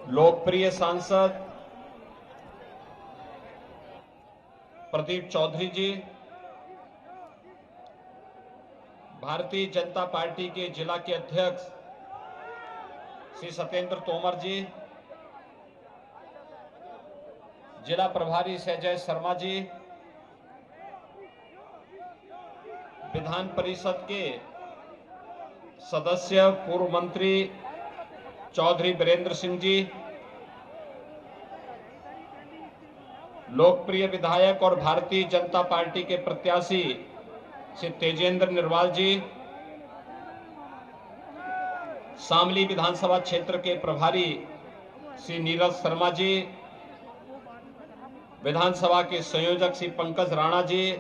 लोकप्रिय सांसद प्रदीप चौधरी जी, भारतीय जनता पार्टी के जिला के अध्यक्ष श्री सत्येंद्र तोमर जी, जिला प्रभारी संजय शर्मा जी, विधान परिषद के सदस्य पूर्व मंत्री चौधरी वीरेंद्र सिंह जी, लोकप्रिय विधायक और भारतीय जनता पार्टी के प्रत्याशी श्री तेजेंद्र निर्वाल जी, शामली विधानसभा क्षेत्र के प्रभारी श्री नीरज शर्मा जी, विधानसभा के संयोजक श्री पंकज राणा जी,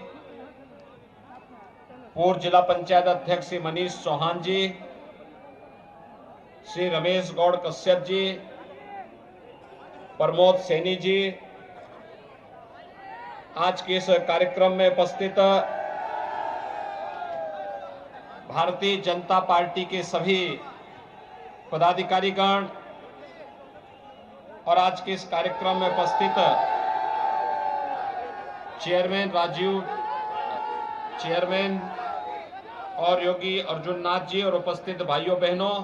पूर्व जिला पंचायत अध्यक्ष श्री मनीष चौहान जी, श्री रमेश गौड़ कश्यप जी, प्रमोद सैनी जी, आज के इस कार्यक्रम में उपस्थित भारतीय जनता पार्टी के सभी पदाधिकारीगण और आज के इस कार्यक्रम में उपस्थित चेयरमैन और योगी अर्जुन नाथ जी और उपस्थित भाइयों बहनों,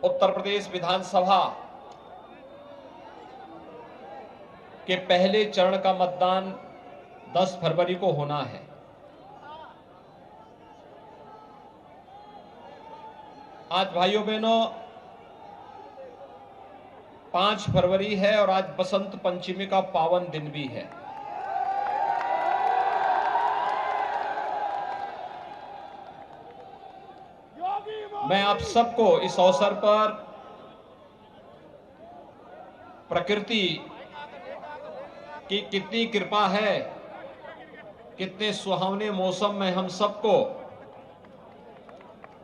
उत्तर प्रदेश विधानसभा के पहले चरण का मतदान 10 फरवरी को होना है। आज भाइयों बहनों 5 फरवरी है और आज बसंत पंचमी का पावन दिन भी है। मैं आप सबको इस अवसर पर प्रकृति की कितनी कृपा है, कितने सुहावने मौसम में हम सबको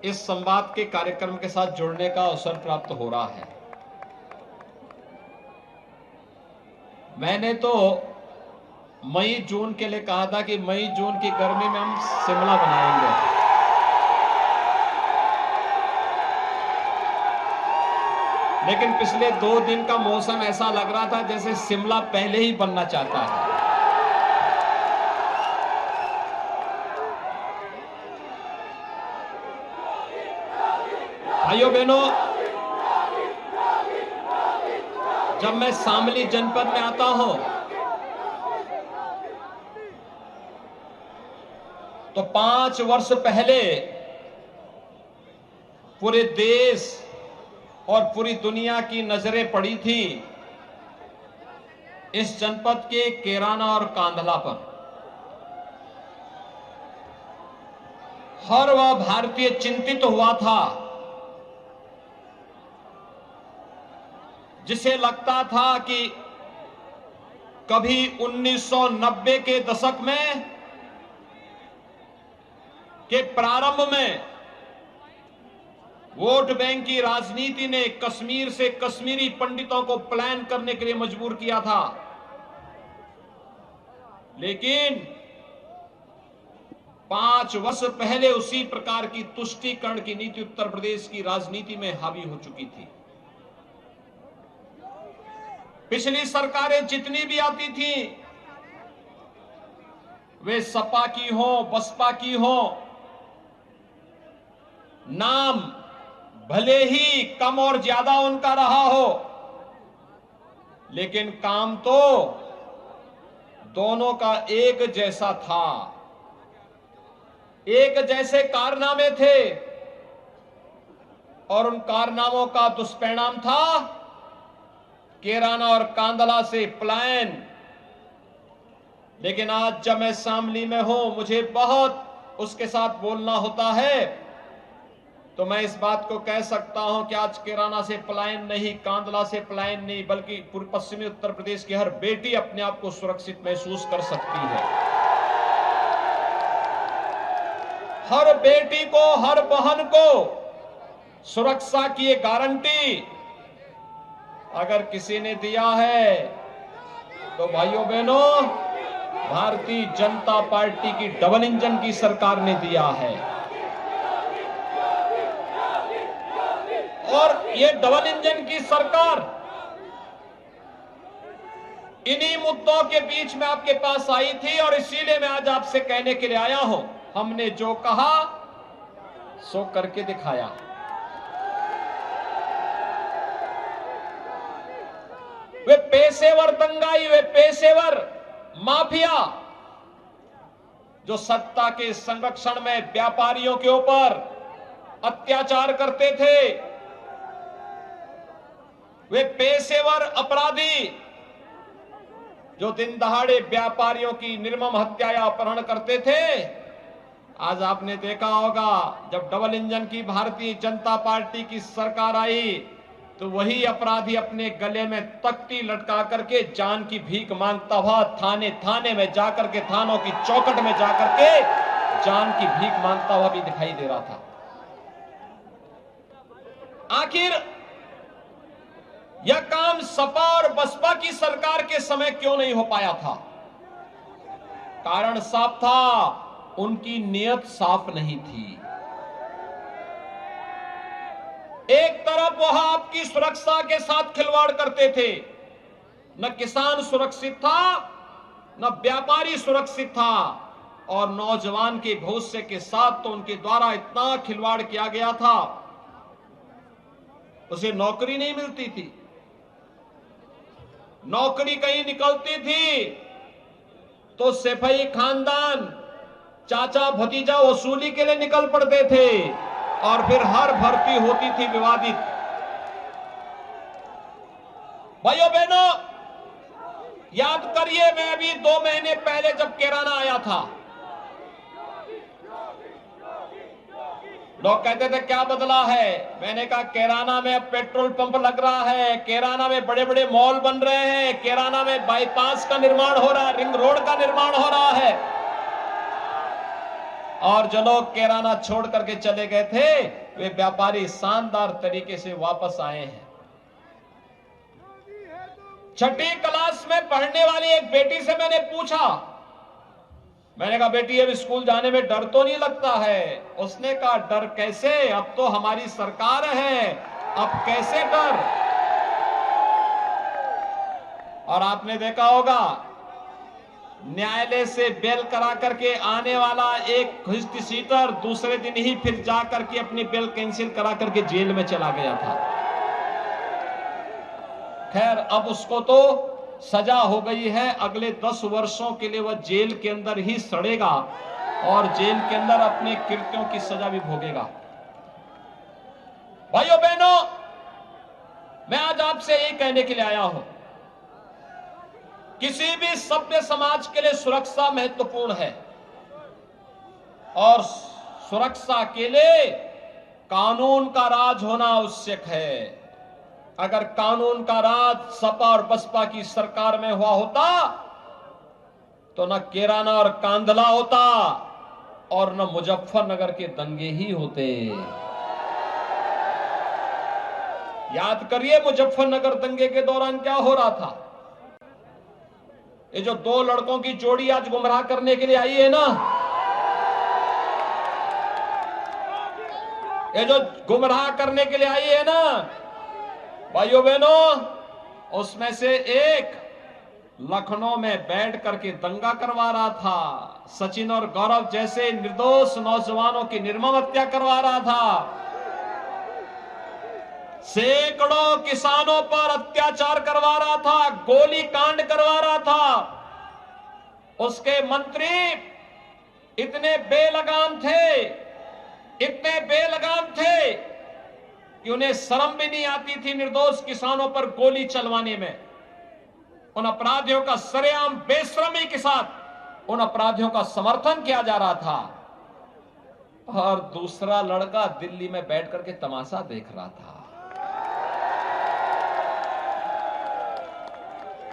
इस संवाद के कार्यक्रम के साथ जुड़ने का अवसर प्राप्त हो रहा है। मैंने तो मई जून के लिए कहा था कि मई जून की गर्मी में हम शिमला बनाएंगे, लेकिन पिछले 2 दिन का मौसम ऐसा लग रहा था जैसे शिमला पहले ही बनना चाहता है। भाइयों बहनों, जब मैं शामली जनपद में आता हूं तो 5 वर्ष पहले पूरे देश और पूरी दुनिया की नजरें पड़ी थी इस जनपद के कैराना और कांधला पर। हर वह भारतीय चिंतित हुआ था जिसे लगता था कि कभी 1990 के दशक में के प्रारंभ में वोट बैंक की राजनीति ने कश्मीर से कश्मीरी पंडितों को पलायन करने के लिए मजबूर किया था, लेकिन 5 वर्ष पहले उसी प्रकार की तुष्टीकरण की नीति उत्तर प्रदेश की राजनीति में हावी हो चुकी थी। पिछली सरकारें जितनी भी आती थी, वे सपा की हो बसपा की हो, नाम भले ही कम और ज्यादा उनका रहा हो, लेकिन काम तो दोनों का एक जैसा था। एक जैसे कारनामे थे और उन कारनामों का दुष्परिणाम था कैराना और कांधला से पलायन। लेकिन आज जब मैं शामली में हूं, मुझे बहुत उसके साथ बोलना होता है, तो मैं इस बात को कह सकता हूं कि आज कैराना से पलायन नहीं, कांधला से पलायन नहीं, बल्कि पूर्व पश्चिमी उत्तर प्रदेश की हर बेटी अपने आप को सुरक्षित महसूस कर सकती है। हर बेटी को, हर बहन को सुरक्षा की ये गारंटी अगर किसी ने दिया है तो भाइयों बहनों, भारतीय जनता पार्टी की डबल इंजन की सरकार ने दिया है। और ये डबल इंजन की सरकार इन्हीं मुद्दों के बीच में आपके पास आई थी और इसीलिए मैं आज आपसे कहने के लिए आया हूं, हमने जो कहा सो करके दिखाया। वे पेशेवर दंगाई, वे पेशेवर माफिया जो सत्ता के संरक्षण में व्यापारियों के ऊपर अत्याचार करते थे, वे पेशेवर अपराधी जो दिन दहाड़े व्यापारियों की निर्मम हत्या या अपहरण करते थे, आज आपने देखा होगा जब डबल इंजन की भारतीय जनता पार्टी की सरकार आई तो वही अपराधी अपने गले में तख्ती लटका करके जान की भीख मांगता हुआ थाने थाने में जाकर के, थानों की चौखट में जाकर के जान की भीख मांगता हुआ भी दिखाई दे रहा था। आखिर यह काम सपा और बसपा की सरकार के समय क्यों नहीं हो पाया था? कारण साफ था, उनकी नीयत साफ नहीं थी। एक तरफ वह आपकी सुरक्षा के साथ खिलवाड़ करते थे, न किसान सुरक्षित था, न व्यापारी सुरक्षित था, और नौजवान के भविष्य के साथ तो उनके द्वारा इतना खिलवाड़ किया गया था, उसे नौकरी नहीं मिलती थी। नौकरी कहीं निकलती थी तो सिपाही खानदान, चाचा भतीजा वसूली के लिए निकल पड़ते थे और फिर हर भर्ती होती थी विवादित। भाइयों बहनों, याद करिए, मैं अभी 2 महीने पहले जब कैराना आया था, लोग कहते थे क्या बदला है? मैंने कहा कैराना में अब पेट्रोल पंप लग रहा है, कैराना में बड़े बड़े मॉल बन रहे हैं, कैराना में बाईपास का निर्माण हो रहा है, रिंग रोड का निर्माण हो रहा है। और जो लोग कैराना छोड़ करके चले गए थे, वे व्यापारी शानदार तरीके से वापस आए हैं। 6ठी क्लास में पढ़ने वाली एक बेटी से मैंने पूछा, मैंने कहा बेटी अब स्कूल जाने में डर तो नहीं लगता है? उसने कहा डर कैसे, अब तो हमारी सरकार है, अब कैसे डर? और आपने देखा होगा न्यायालय से बेल करा करके आने वाला एक हिस्ट्री सीटर दूसरे दिन ही फिर जा करके अपनी बेल कैंसिल करा करके जेल में चला गया था। खैर अब उसको तो सजा हो गई है, अगले 10 वर्षों के लिए वह जेल के अंदर ही सड़ेगा और जेल के अंदर अपने कृत्यों की सजा भी भोगेगा। भाइयों बहनों, मैं आज आपसे यही कहने के लिए आया हूं, किसी भी सभ्य समाज के लिए सुरक्षा महत्वपूर्ण है और सुरक्षा के लिए कानून का राज होना आवश्यक है। अगर कानून का राज सपा और बसपा की सरकार में हुआ होता तो न कैराना और कांधला होता और न मुजफ्फरनगर के दंगे ही होते। याद करिए मुजफ्फरनगर दंगे के दौरान क्या हो रहा था। ये जो 2 लड़कों की जोड़ी आज गुमराह करने के लिए आई है ना, ये जो गुमराह करने के लिए आई है ना, भाइयों बहनों, उसमें से एक लखनऊ में बैठ करके दंगा करवा रहा था, सचिन और गौरव जैसे निर्दोष नौजवानों की निर्मम हत्या करवा रहा था, सैकड़ों किसानों पर अत्याचार करवा रहा था, गोली कांड करवा रहा था। उसके मंत्री इतने बेलगाम थे, इतने बेलगाम थे कि उन्हें शर्म भी नहीं आती थी निर्दोष किसानों पर गोली चलवाने में। उन अपराधियों का सरेआम बेशर्मी के साथ उन अपराधियों का समर्थन किया जा रहा था और दूसरा लड़का दिल्ली में बैठ करके तमाशा देख रहा था।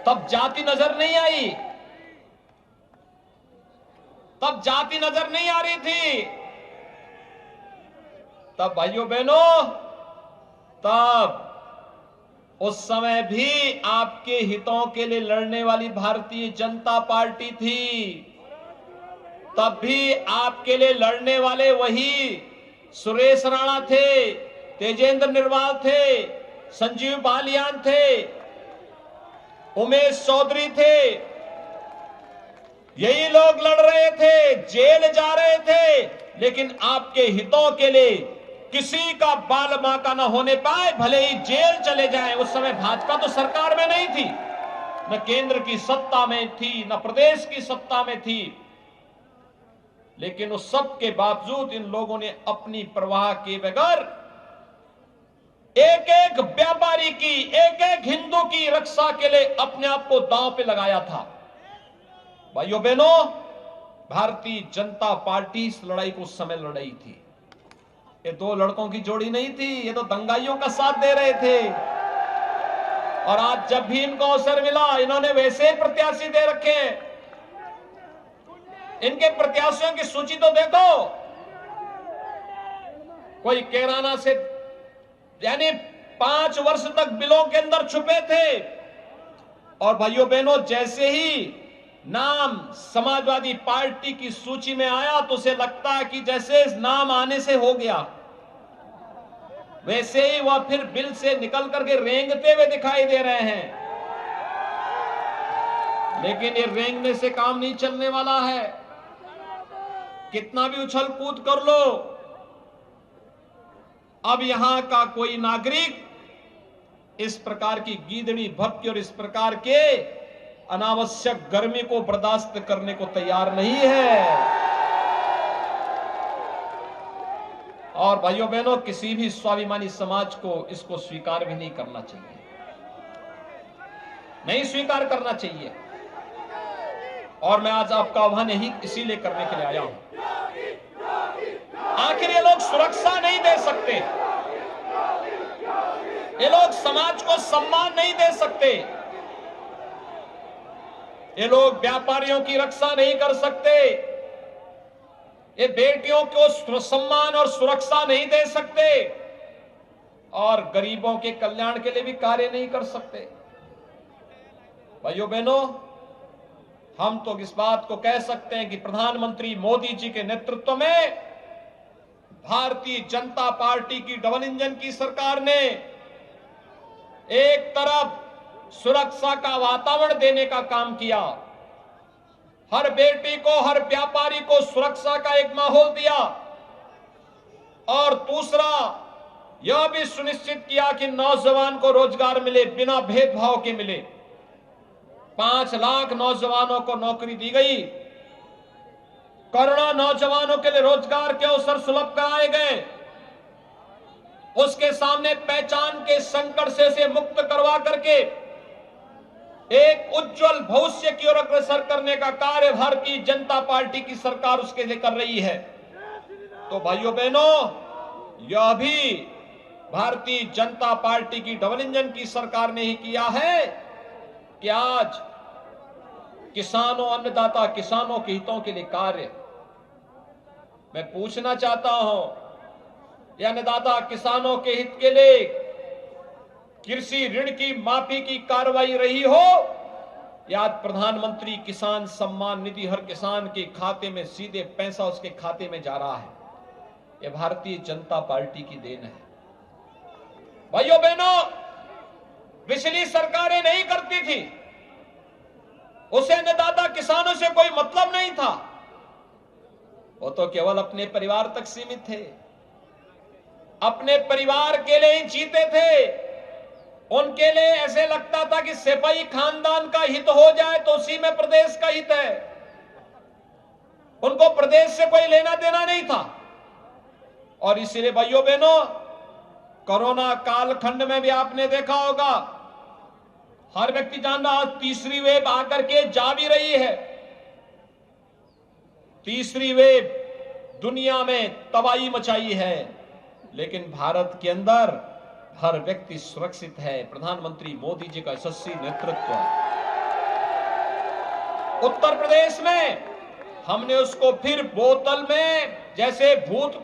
तब जाति नजर नहीं आई, तब जाति नजर नहीं आ रही थी। तब भाइयों बहनों, तब उस समय भी आपके हितों के लिए लड़ने वाली भारतीय जनता पार्टी थी। तब भी आपके लिए लड़ने वाले वही सुरेश राणा थे, तेजेंद्र निर्वाल थे, संजीव बालियान थे, उमेश चौधरी थे। यही लोग लड़ रहे थे, जेल जा रहे थे, लेकिन आपके हितों के लिए किसी का बाल बांका न होने पाए, भले ही जेल चले जाएं। उस समय भाजपा तो सरकार में नहीं थी, न केंद्र की सत्ता में थी, न प्रदेश की सत्ता में थी, लेकिन उस सब के बावजूद इन लोगों ने अपनी परवाह किए बगैर एक एक व्यापारी की, एक एक हिंदू की रक्षा के लिए अपने आप को दांव पे लगाया था। भाइयों बहनों, भारतीय जनता पार्टी इस लड़ाई को उस समय लड़ रही थी। ये दो लड़कों की जोड़ी नहीं थी, ये तो दंगाइयों का साथ दे रहे थे। और आज जब भी इनको अवसर मिला, इन्होंने वैसे ही प्रत्याशी दे रखे हैं। इनके प्रत्याशियों की सूची तो देखो, कोई कैराना से यानी 5 वर्ष तक बिलों के अंदर छुपे थे, और भाइयों बहनों जैसे ही नाम समाजवादी पार्टी की सूची में आया तो उसे लगता है कि जैसे इस नाम आने से हो गया, वैसे ही वह फिर बिल से निकल करके रेंगते हुए दिखाई दे रहे हैं। लेकिन ये रेंगने से काम नहीं चलने वाला है। कितना भी उछल कूद कर लो, अब यहां का कोई नागरिक इस प्रकार की गीदड़ी भक्ति और इस प्रकार के अनावश्यक गर्मी को बर्दाश्त करने को तैयार नहीं है। और भाइयों बहनों, किसी भी स्वाभिमानी समाज को इसको स्वीकार भी नहीं करना चाहिए, नहीं स्वीकार करना चाहिए। और मैं आज आपका आह्वान यही इसीलिए करने के लिए आया हूं। आखिर ये लोग सुरक्षा नहीं दे सकते, ये लोग समाज को सम्मान नहीं दे सकते, ये लोग व्यापारियों की रक्षा नहीं कर सकते, ये बेटियों को सम्मान और सुरक्षा नहीं दे सकते, और गरीबों के कल्याण के लिए भी कार्य नहीं कर सकते। भाइयों बहनों, हम तो इस बात को कह सकते हैं कि प्रधानमंत्री मोदी जी के नेतृत्व में भारतीय जनता पार्टी की डबल इंजन की सरकार ने एक तरफ सुरक्षा का वातावरण देने का काम किया, हर बेटी को, हर व्यापारी को सुरक्षा का एक माहौल दिया, और दूसरा यह भी सुनिश्चित किया कि नौजवान को रोजगार मिले, बिना भेदभाव के मिले। 5 लाख नौजवानों को नौकरी दी गई, करोड़ों नौजवानों के लिए रोजगार के अवसर सुलभ कराए गए, उसके सामने पहचान के संकट से उसे मुक्त करवा करके एक उज्जवल भविष्य की ओर अग्रसर करने का कार्य भारतीय जनता पार्टी की सरकार उसके लिए कर रही है। तो भाइयों बहनों, यह भी भारतीय जनता पार्टी की डबल इंजन की सरकार ने ही किया है कि आज किसानों, अन्नदाता किसानों के हितों के लिए कार्य। मैं पूछना चाहता हूं, यह अन्नदाता किसानों के हित के लिए कृषि ऋण की माफी की कार्रवाई रही हो, या प्रधानमंत्री किसान सम्मान निधि हर किसान के खाते में सीधे पैसा उसके खाते में जा रहा है, यह भारतीय जनता पार्टी की देन है। भाइयों बहनों, पिछली सरकारें नहीं करती थी, उसे अन्नदाता किसानों से कोई मतलब नहीं था, वो तो केवल अपने परिवार तक सीमित थे, अपने परिवार के लिए ही जीते थे। उनके लिए ऐसे लगता था कि सिपाही खानदान का हित हो जाए तो उसी में प्रदेश का हित है, उनको प्रदेश से कोई लेना देना नहीं था। और इसलिए भाइयों बहनों, कोरोना कालखंड में भी आपने देखा होगा, हर व्यक्ति जान रहा, आज तीसरी वेव आकर के जा भी रही है। तीसरी वेव दुनिया में तबाही मचाई है, लेकिन भारत के अंदर हर व्यक्ति सुरक्षित है। प्रधानमंत्री मोदी जी का यशस्वी नेतृत्व। उत्तर प्रदेश में हमने उसको फिर बोतल में, जैसे भूत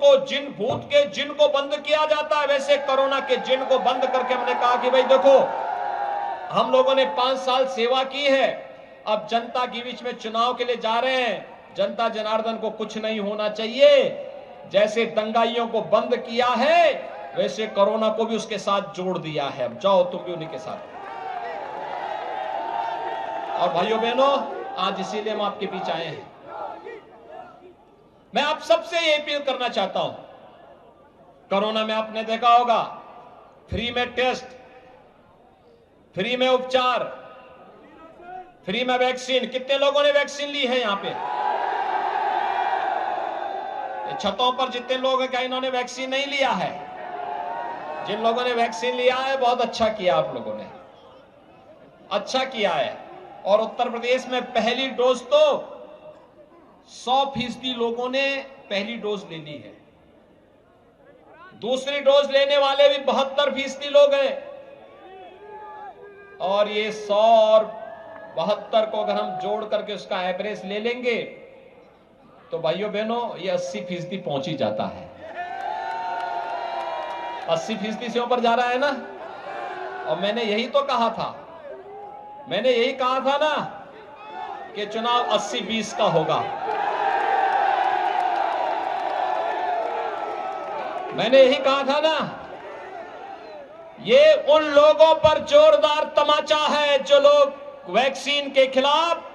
के जिन को बंद किया जाता है, वैसे कोरोना के जिन को बंद करके हमने कहा कि भाई देखो, हम लोगों ने 5 साल सेवा की है, अब जनता के बीच में चुनाव के लिए जा रहे हैं, जनता जनार्दन को कुछ नहीं होना चाहिए। जैसे दंगाइयों को बंद किया है, वैसे कोरोना को भी उसके साथ जोड़ दिया है। अब जाओ तुम भी उन्हीं के साथ। और भाइयों बहनों, आज इसीलिए हम आपके बीच आए हैं। मैं आप सबसे ये अपील करना चाहता हूं, कोरोना में आपने देखा होगा, फ्री में टेस्ट, फ्री में उपचार, फ्री में वैक्सीन। कितने लोगों ने वैक्सीन ली है यहां पे? छतों पर जितने लोग हैं, क्या इन्होंने वैक्सीन नहीं लिया है? जिन लोगों ने वैक्सीन लिया है, बहुत अच्छा किया, आप लोगों ने अच्छा किया है। और उत्तर प्रदेश में पहली डोज तो 100% लोगों ने पहली डोज ले ली है। दूसरी डोज लेने वाले भी 72% लोग हैं। और ये 100 और 72 को अगर हम जोड़ करके उसका एवरेज ले लेंगे तो भाइयों बहनों ये 80% पहुंच ही जाता है। 80% से ऊपर जा रहा है ना। और मैंने यही तो कहा था, मैंने यही कहा था ना कि चुनाव 80-20 का होगा। मैंने यही कहा था ना। ये उन लोगों पर जोरदार तमाचा है जो लोग वैक्सीन के खिलाफ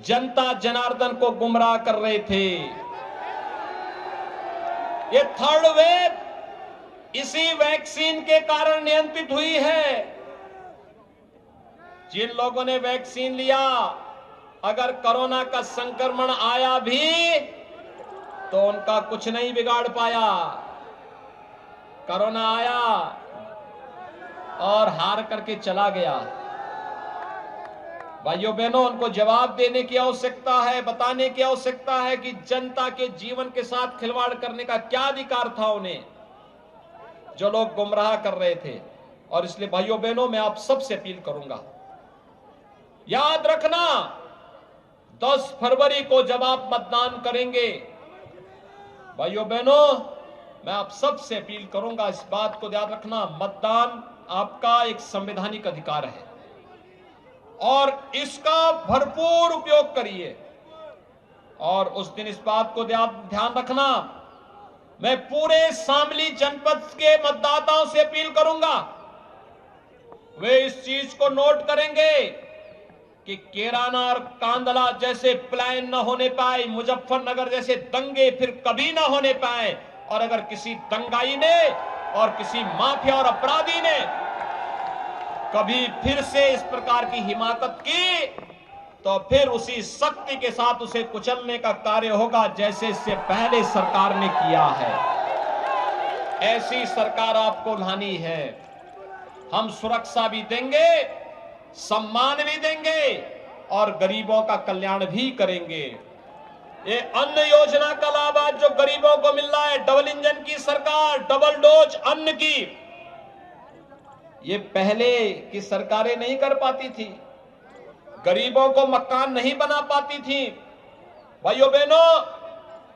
जनता जनार्दन को गुमराह कर रहे थे। ये थर्ड वेव इसी वैक्सीन के कारण नियंत्रित हुई है। जिन लोगों ने वैक्सीन लिया, अगर कोरोना का संक्रमण आया भी तो उनका कुछ नहीं बिगाड़ पाया। कोरोना आया और हार करके चला गया। भाइयों बहनों, उनको जवाब देने की आवश्यकता है, बताने की आवश्यकता है कि जनता के जीवन के साथ खिलवाड़ करने का क्या अधिकार था उन्हें, जो लोग गुमराह कर रहे थे। और इसलिए भाइयों बहनों, मैं आप सबसे अपील करूंगा, याद रखना 10 फरवरी को जब आप मतदान करेंगे, भाइयों बहनों, मैं आप सबसे अपील करूंगा, इस बात को याद रखना, मतदान आपका एक संवैधानिक अधिकार है और इसका भरपूर उपयोग करिए। और उस दिन इस बात को ध्यान रखना, मैं पूरे शामली जनपद के मतदाताओं से अपील करूंगा, वे इस चीज को नोट करेंगे कि कैराना और कांदला जैसे पलायन न होने पाए, मुजफ्फरनगर जैसे दंगे फिर कभी न होने पाए। और अगर किसी दंगाई ने और किसी माफिया और अपराधी ने कभी फिर से इस प्रकार की हिमाकत की तो फिर उसी शक्ति के साथ उसे कुचलने का कार्य होगा जैसे इससे पहले सरकार ने किया है। ऐसी सरकार आपको लानी है। हम सुरक्षा भी देंगे, सम्मान भी देंगे और गरीबों का कल्याण भी करेंगे। ये अन्न योजना का लाभ आज जो गरीबों को मिल रहा है, डबल इंजन की सरकार, डबल डोज अन्न की, ये पहले की सरकारें नहीं कर पाती थी। गरीबों को मकान नहीं बना पाती थी। भाइयों बहनों,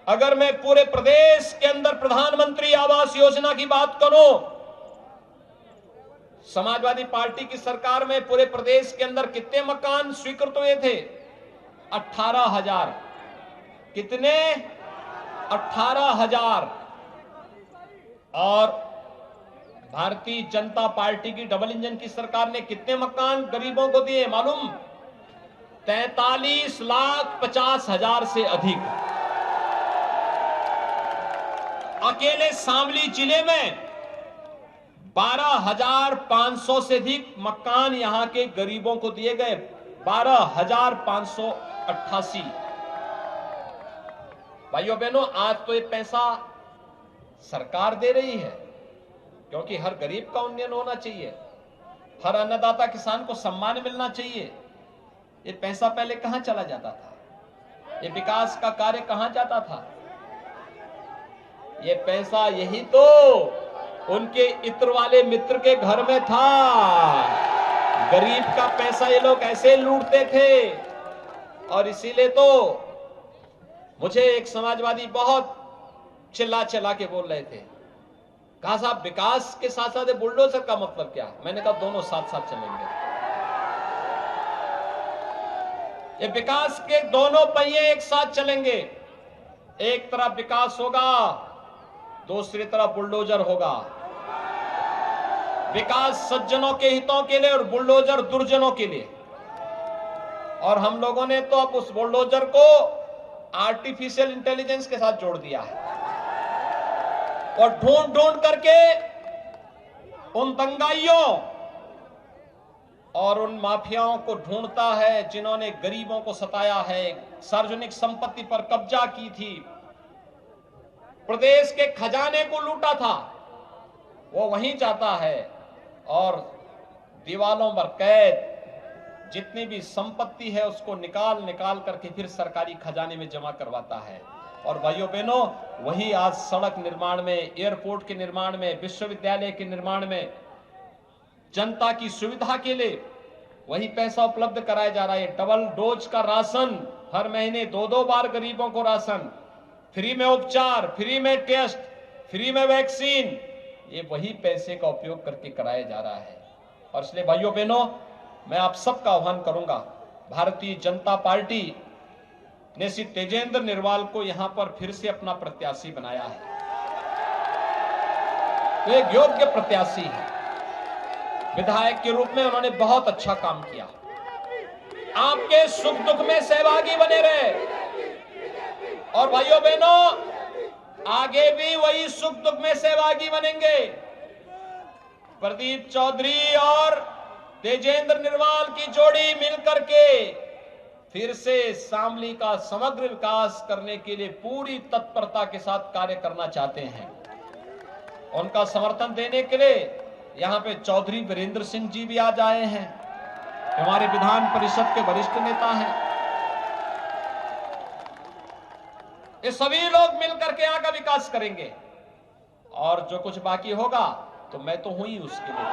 अगर मैं पूरे प्रदेश के अंदर प्रधानमंत्री आवास योजना की बात करूं, समाजवादी पार्टी की सरकार में पूरे प्रदेश के अंदर कितने मकान स्वीकृत हुए थे? 18,000। कितने? 18,000। और भारतीय जनता पार्टी की डबल इंजन की सरकार ने कितने मकान गरीबों को दिए मालूम? 43,50,000 से अधिक। अकेले शामली जिले में 12,500 से अधिक मकान यहां के गरीबों को दिए गए। 12,588। भाइयों बहनों, आज तो ये पैसा सरकार दे रही है क्योंकि हर गरीब का उन्नयन होना चाहिए, हर अन्नदाता किसान को सम्मान मिलना चाहिए। ये पैसा पहले कहां चला जाता था? ये विकास का कार्य कहां जाता था? ये पैसा यही तो उनके इत्र वाले मित्र के घर में था। गरीब का पैसा ये लोग ऐसे लूटते थे। और इसीलिए तो मुझे एक समाजवादी बहुत चिल्ला चिल्ला के बोल रहे थे, कहा साहब विकास के साथ साथ बुलडोजर का मतलब क्या? मैंने कहा दोनों साथ साथ चलेंगे। ये विकास के दोनों पहिए एक साथ चलेंगे। एक तरफ विकास होगा, दूसरी तरफ बुलडोजर होगा। विकास सज्जनों के हितों के लिए और बुलडोजर दुर्जनों के लिए। और हम लोगों ने तो अब उस बुलडोजर को आर्टिफिशियल इंटेलिजेंस के साथ जोड़ दिया है और ढूंढ ढूंढ करके उन दंगाइयों और उन माफियाओं को ढूंढता है जिन्होंने गरीबों को सताया है, सार्वजनिक संपत्ति पर कब्जा की थी, प्रदेश के खजाने को लूटा था, वो वहीं जाता है और दीवालों पर कैद जितनी भी संपत्ति है उसको निकाल निकाल करके फिर सरकारी खजाने में जमा करवाता है। और भाइयों बहनों, वही आज सड़क निर्माण में, एयरपोर्ट के निर्माण में, विश्वविद्यालय के निर्माण में, जनता की सुविधा के लिए वही पैसा उपलब्ध कराया जा रहा है। डबल डोज का राशन, हर महीने 2-2 बार गरीबों को राशन, फ्री में उपचार, फ्री में टेस्ट, फ्री में वैक्सीन, ये वही पैसे का उपयोग करके कराया जा रहा है। और इसलिए भाइयों बहनों, मैं आप सबका आह्वान करूंगा, भारतीय जनता पार्टी ने श्री तेजेंद्र निर्वाल को यहां पर फिर से अपना प्रत्याशी बनाया है। तो एक योग्य प्रत्याशी है। विधायक के रूप में उन्होंने बहुत अच्छा काम किया। आपके सुख दुख में सहभागी बने रहे और भाइयों बहनों, आगे भी वही सुख दुख में सहभागी बनेंगे। प्रदीप चौधरी और तेजेंद्र निर्वाल की जोड़ी मिलकर के फिर से शामली का समग्र विकास करने के लिए पूरी तत्परता के साथ कार्य करना चाहते हैं। उनका समर्थन देने के लिए यहां पे चौधरी वीरेंद्र सिंह जी भी आज आए हैं, हमारे विधान परिषद के वरिष्ठ नेता हैं। ये सभी लोग मिलकर के यहां का विकास करेंगे और जो कुछ बाकी होगा तो मैं तो हूं ही उसके लिए।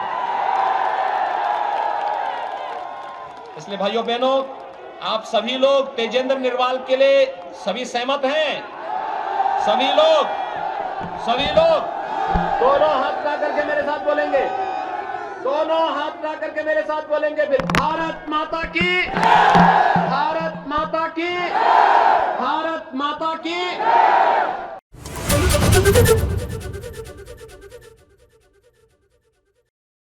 इसलिए भाइयों बहनों, आप सभी लोग तेजेंद्र निर्वाल के लिए सभी सहमत हैं? सभी लोग दोनों हाथ उठा करके मेरे साथ बोलेंगे, दोनों हाथ उठा करके मेरे साथ बोलेंगे फिर, भारत माता की, भारत माता की।